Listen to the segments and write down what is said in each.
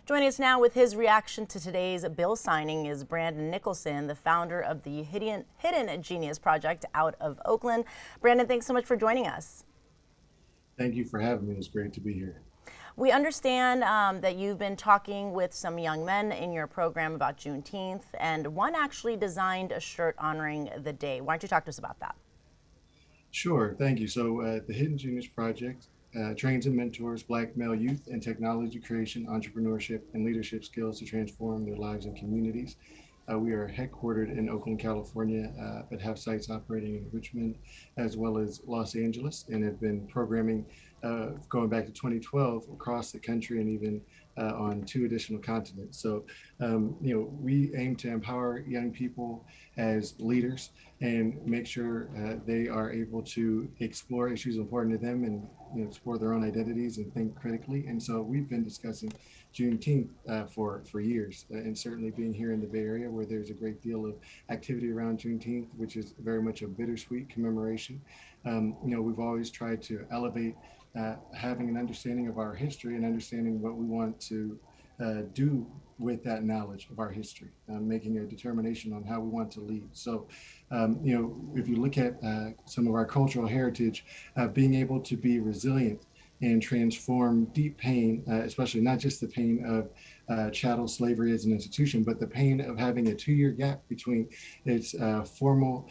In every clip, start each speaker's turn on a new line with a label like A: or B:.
A: Joining us now with his reaction to today's bill signing is Brandon Nicholson, the founder of the Hidden Genius Project out of Oakland. Brandon, thanks so much for joining us.
B: Thank you for having me. It's great to be here.
A: We understand that you've been talking with some young men in your program about Juneteenth, and one actually designed a shirt honoring the day. Why don't you talk to us about that?
B: Sure, thank you. The Hidden Genius Project trains and mentors Black male youth in technology creation, entrepreneurship, and leadership skills to transform their lives and communities. We are headquartered in Oakland, California, but have sites operating in Richmond as well as Los Angeles, and have been programming going back to 2012 across the country and even on two additional continents. We aim to empower young people as leaders and make sure they are able to explore issues important to them and explore their own identities and think critically. And so we've been discussing Juneteenth for years, and certainly being here in the Bay Area where there's a great deal of activity around Juneteenth, which is very much a bittersweet commemoration. We've always tried to elevate having an understanding of our history and understanding what we want to do with that knowledge of our history, making a determination on how we want to lead. If you look at some of our cultural heritage, being able to be resilient and transform deep pain, especially not just the pain of chattel slavery as an institution, but the pain of having a 2-year gap between its formal,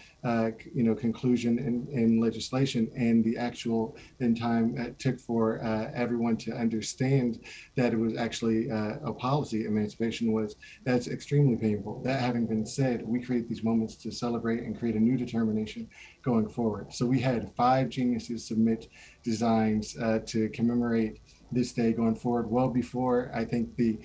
B: conclusion in legislation and the actual in time it took for everyone to understand that it was actually a policy. Emancipation was that's extremely painful. That having been said, we create these moments to celebrate and create a new determination going forward. So we had 5 geniuses submit designs to commemorate this day going forward, well before I think the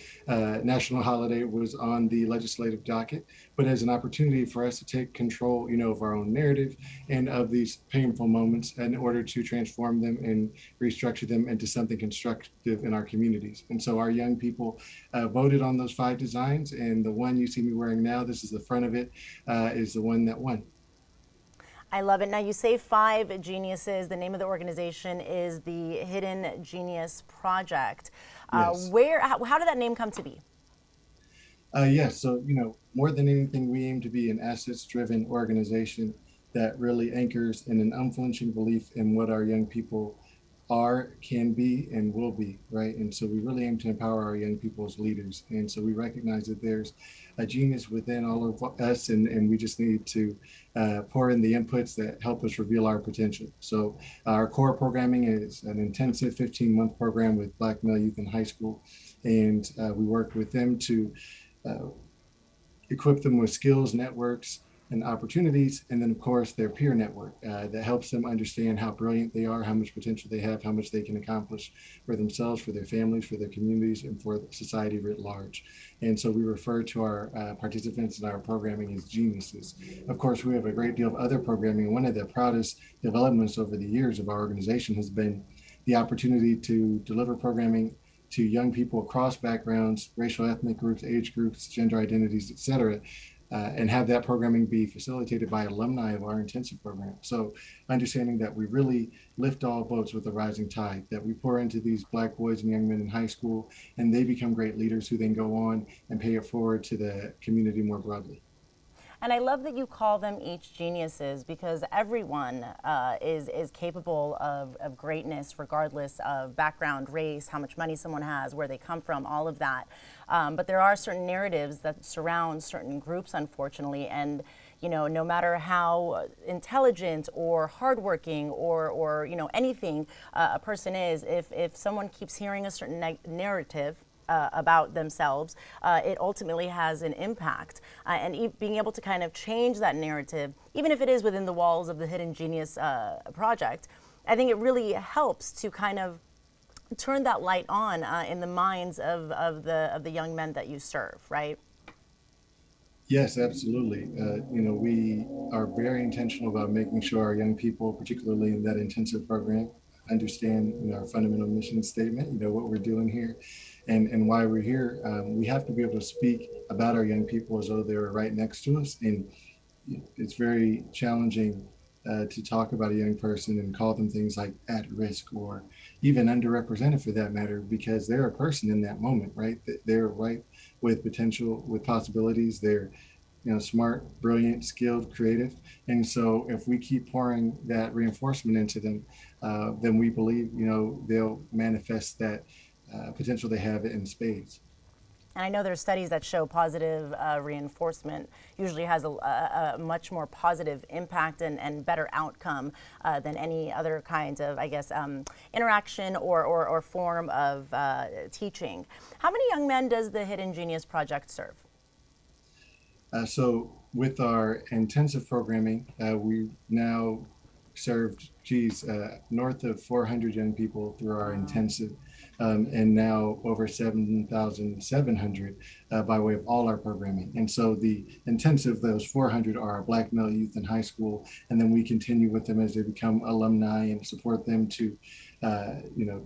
B: national holiday was on the legislative docket, but as an opportunity for us to take control, of our own narrative and of these painful moments in order to transform them and restructure them into something constructive in our communities. And so our young people voted on those 5 designs, and the one you see me wearing now, this is the front of it, is the one that won.
A: I love it. Now, you say 5 geniuses. The name of the organization is the Hidden Genius Project.
B: Yes.
A: How did that name come to be?
B: Yes. More than anything, we aim to be an assets-driven organization that really anchors in an unflinching belief in what our young people are, can be, and will be, right? And so we really aim to empower our young people as leaders. And so we recognize that there's a genius within all of us, and we just need to pour in the inputs that help us reveal our potential. So our core programming is an intensive 15-month program with Black male youth in high school. And we worked with them to uh, equip them with skills, networks, and opportunities. And then, of course, their peer network that helps them understand how brilliant they are, how much potential they have, how much they can accomplish for themselves, for their families, for their communities, and for society writ large. And so we refer to our participants in our programming as geniuses. Of course, we have a great deal of other programming. One of the proudest developments over the years of our organization has been the opportunity to deliver programming to young people across backgrounds, racial, ethnic groups, age groups, gender identities, et cetera, and have that programming be facilitated by alumni of our intensive program. So understanding that we really lift all boats with a rising tide, that we pour into these Black boys and young men in high school, and they become great leaders who then go on and pay it forward to the community more broadly.
A: And I love that you call them each geniuses, because everyone is capable of greatness, regardless of background, race, how much money someone has, where they come from, all of that. But there are certain narratives that surround certain groups, unfortunately, and no matter how intelligent or hardworking or anything a person is, if someone keeps hearing a certain narrative about themselves, it ultimately has an impact. Being able to kind of change that narrative, even if it is within the walls of the Hidden Genius Project, I think it really helps to kind of turn that light on in the minds of the young men that you serve, right?
B: Yes, absolutely. We are very intentional about making sure our young people, particularly in that intensive program, understand our fundamental mission statement, what we're doing here and why we're here. We have to be able to speak about our young people as though they're right next to us. And it's very challenging to talk about a young person and call them things like at risk or even underrepresented for that matter, because they're a person in that moment, right? They're right with potential, with possibilities. They're smart, brilliant, skilled, creative. And so if we keep pouring that reinforcement into them, then we believe, they'll manifest that potential they have in spades.
A: And I know there's studies that show positive reinforcement usually has a much more positive impact and better outcome than any other kinds of, I guess, interaction or form of teaching. How many young men does the Hidden Genius Project serve?
B: So with our intensive programming, we now served, north of 400 young people through our
A: Wow.
B: intensive, and now over 7,700 by way of all our programming. And so the intensive, those 400 are our Black male youth in high school, and then we continue with them as they become alumni and support them to,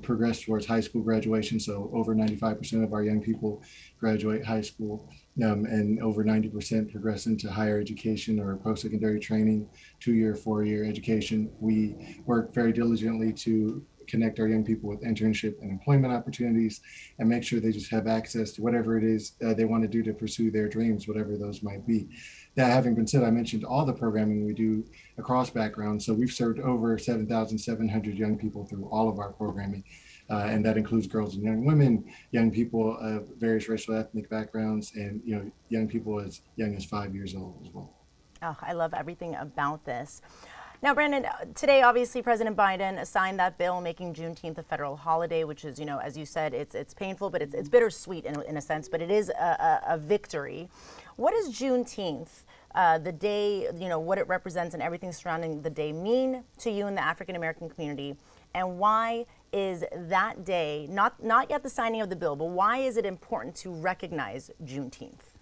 B: progress towards high school graduation. So over 95% of our young people graduate high school, and over 90% progress into higher education or post-secondary training, 2-year, 4-year education. We work very diligently to connect our young people with internship and employment opportunities and make sure they just have access to whatever it is they want to do to pursue their dreams, whatever those might be. That having been said, I mentioned all the programming we do across backgrounds. So we've served over 7,700 young people through all of our programming. And that includes girls and young women, young people of various racial ethnic backgrounds, and young people as young as 5 years old as well.
A: Oh, I love everything about this. Now, Brandon, today, obviously, President Biden signed that bill making Juneteenth a federal holiday, which is, as you said, it's painful, but it's bittersweet in a sense, but it is a victory. What does Juneteenth, the day, what it represents and everything surrounding the day mean to you in the African American community? And why is that day, not yet the signing of the bill, but why is it important to recognize Juneteenth?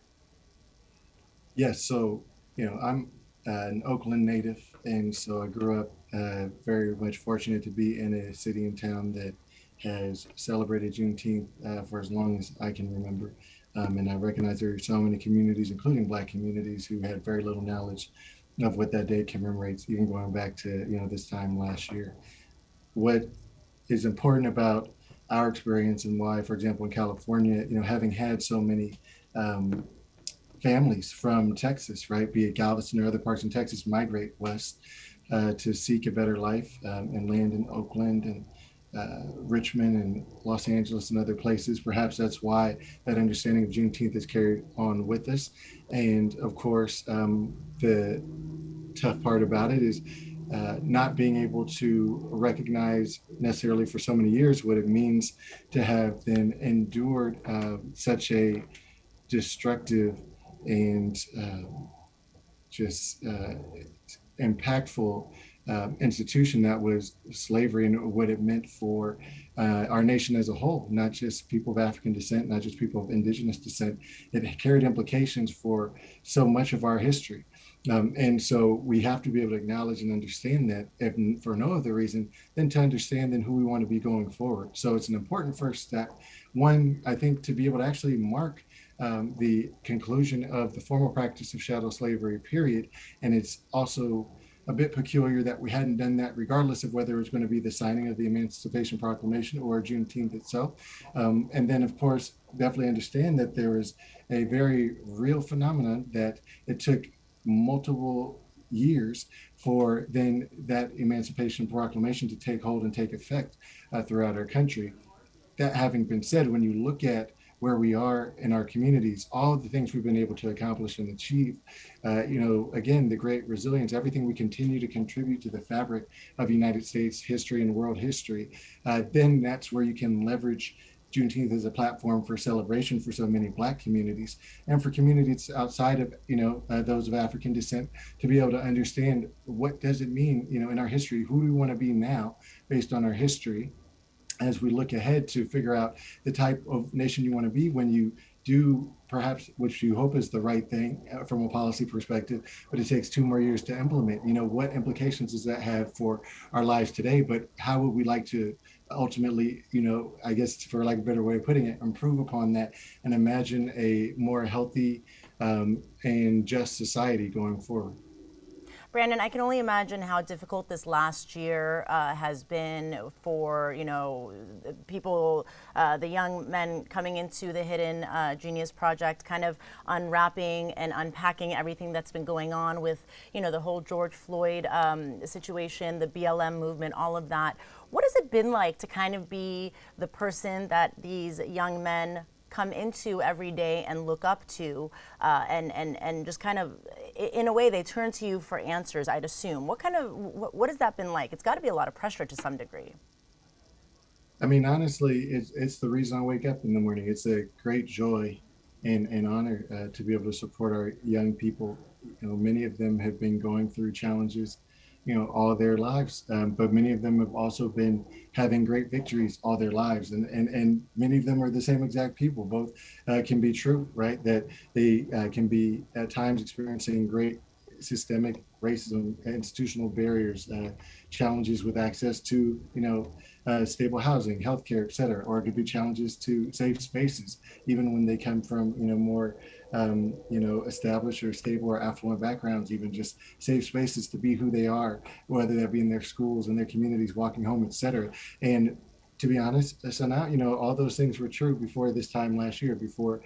B: Yes, so I'm an Oakland native, and so I grew up very much fortunate to be in a city and town that has celebrated Juneteenth for as long as I can remember. And I recognize there are so many communities, including Black communities, who had very little knowledge of what that day commemorates, even going back to this time last year. What is important about our experience and why, for example, in California, having had so many um, families from Texas, right, be it Galveston or other parts in Texas, migrate west to seek a better life and land in Oakland and Richmond and Los Angeles and other places. Perhaps that's why that understanding of Juneteenth is carried on with us. And of course, the tough part about it is not being able to recognize necessarily for so many years what it means to have then endured such a destructive and just impactful institution that was slavery and what it meant for our nation as a whole, not just people of African descent, not just people of indigenous descent. It carried implications for so much of our history. And so we have to be able to acknowledge and understand that, if for no other reason than to understand then who we want to be going forward. So it's an important first step. One, I think, to be able to actually mark the conclusion of the formal practice of chattel slavery, period. And it's also a bit peculiar that we hadn't done that, regardless of whether it was going to be the signing of the Emancipation Proclamation or Juneteenth itself. And then, of course, definitely understand that there is a very real phenomenon that it took multiple years for then that Emancipation Proclamation to take hold and take effect throughout our country. That having been said, when you look at where we are in our communities, all of the things we've been able to accomplish and achieve, again, the great resilience, everything we continue to contribute to the fabric of United States history and world history, then that's where you can leverage Juneteenth as a platform for celebration for so many Black communities and for communities outside of, those of African descent, to be able to understand what does it mean, in our history, who do we want to be now based on our history, as we look ahead to figure out the type of nation you want to be when you do perhaps, which you hope is the right thing from a policy perspective, but it takes 2 more years to implement. What implications does that have for our lives today? But how would we like to ultimately, I guess for lack of a better way of putting it, improve upon that and imagine a more healthy and just society going forward?
A: Brandon, I can only imagine how difficult this last year has been for, people, the young men coming into the Hidden Genius Project, kind of unwrapping and unpacking everything that's been going on with, the whole George Floyd situation, the BLM movement, all of that. What has it been like to kind of be the person that these young men come into every day and look up to, and just kind of, in a way, they turn to you for answers, I'd assume. What has that been like? It's got to be a lot of pressure to some degree.
B: I mean, honestly, it's the reason I wake up in the morning. It's a great joy and honor to be able to support our young people. Many of them have been going through challenges, all their lives, but many of them have also been having great victories all their lives, and many of them are the same exact people. Both can be true, right? That they can be at times experiencing great systemic racism, institutional barriers, challenges with access to, stable housing, healthcare, et cetera, or it could be challenges to safe spaces, even when they come from, more, established or stable or affluent backgrounds, even just safe spaces to be who they are, whether that be in their schools and their communities, walking home, et cetera. And to be honest, so now, all those things were true before this time last year, before,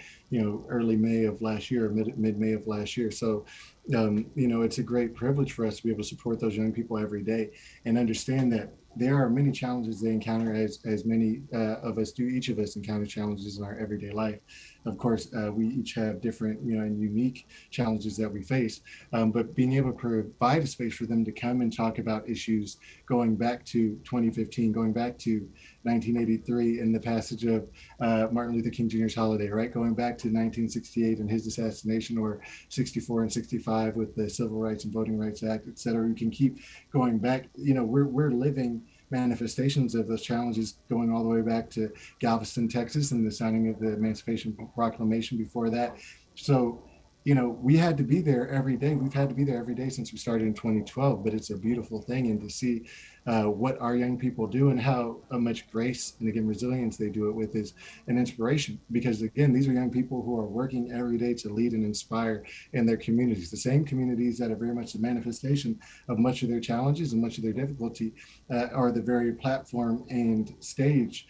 B: early May of last year, mid May of last year. So, it's a great privilege for us to be able to support those young people every day and understand that there are many challenges they encounter, as many of us do. Each of us encounter challenges in our everyday life. Of course, we each have different, and unique challenges that we face. But being able to provide a space for them to come and talk about issues going back to 2015, going back to 1983 and the passage of Martin Luther King Jr.'s holiday, right? Going back to 1968 and his assassination, or 64 and 65 with the Civil Rights and Voting Rights Act, et cetera. We can keep going back. We're living manifestations of those challenges, going all the way back to Galveston, Texas, and the signing of the Emancipation Proclamation before that. So, we had to be there every day. We've had to be there every day since we started in 2012, but it's a beautiful thing. And to see what our young people do and how much grace and, again, resilience they do it with is an inspiration, because, again, these are young people who are working every day to lead and inspire in their communities, the same communities that are very much the manifestation of much of their challenges and much of their difficulty, are the very platform and stage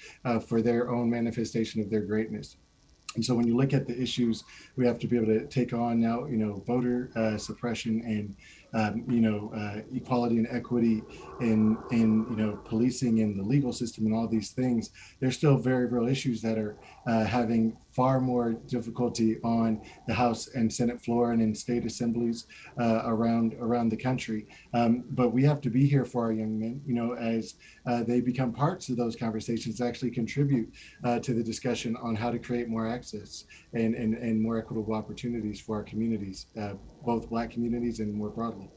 B: for their own manifestation of their greatness. And so when you look at the issues we have to be able to take on now, voter suppression and, equality and equity in policing and the legal system and all these things, there's still very real issues that are having far more difficulty on the House and Senate floor and in state assemblies around the country. But we have to be here for our young men, as they become parts of those conversations, actually contribute to the discussion on how to create more access and more equitable opportunities for our communities, both Black communities and more broadly.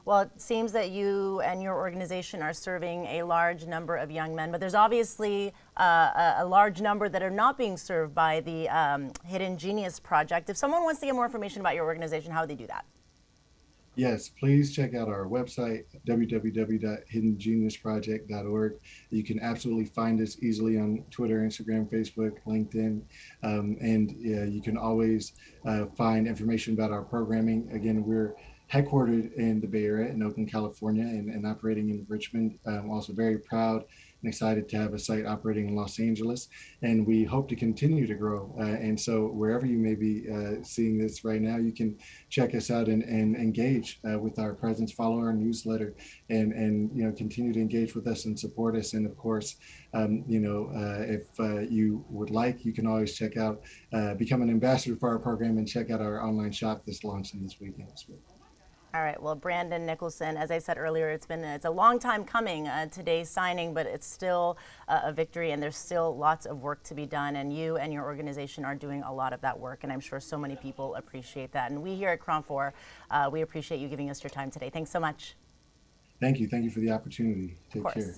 A: Well, it seems that you and your organization are serving a large number of young men, but there's obviously a large number that are not being served by the Hidden Genius Project. If someone wants to get more information about your organization, how would they do that?
B: Yes, please check out our website, www.hiddengeniusproject.org. You can absolutely find us easily on Twitter, Instagram, Facebook, LinkedIn, and you can always find information about our programming. Again, we're headquartered in the Bay Area in Oakland, California, and operating in Richmond. Also very proud and excited to have a site operating in Los Angeles, and we hope to continue to grow. And so wherever you may be seeing this right now, you can check us out and engage with our presence, follow our newsletter, and continue to engage with us and support us. And of course, if you would like, you can always check out, become an ambassador for our program and check out our online shop that's launching this weekend as well.
A: All right. Well, Brandon Nicholson, as I said earlier, it's a long time coming, today's signing, but it's still a victory, and there's still lots of work to be done. And you and your organization are doing a lot of that work, and I'm sure so many people appreciate that. And we here at KRON4, we appreciate you giving us your time today. Thanks so much.
B: Thank you. Thank you for the opportunity. Take care.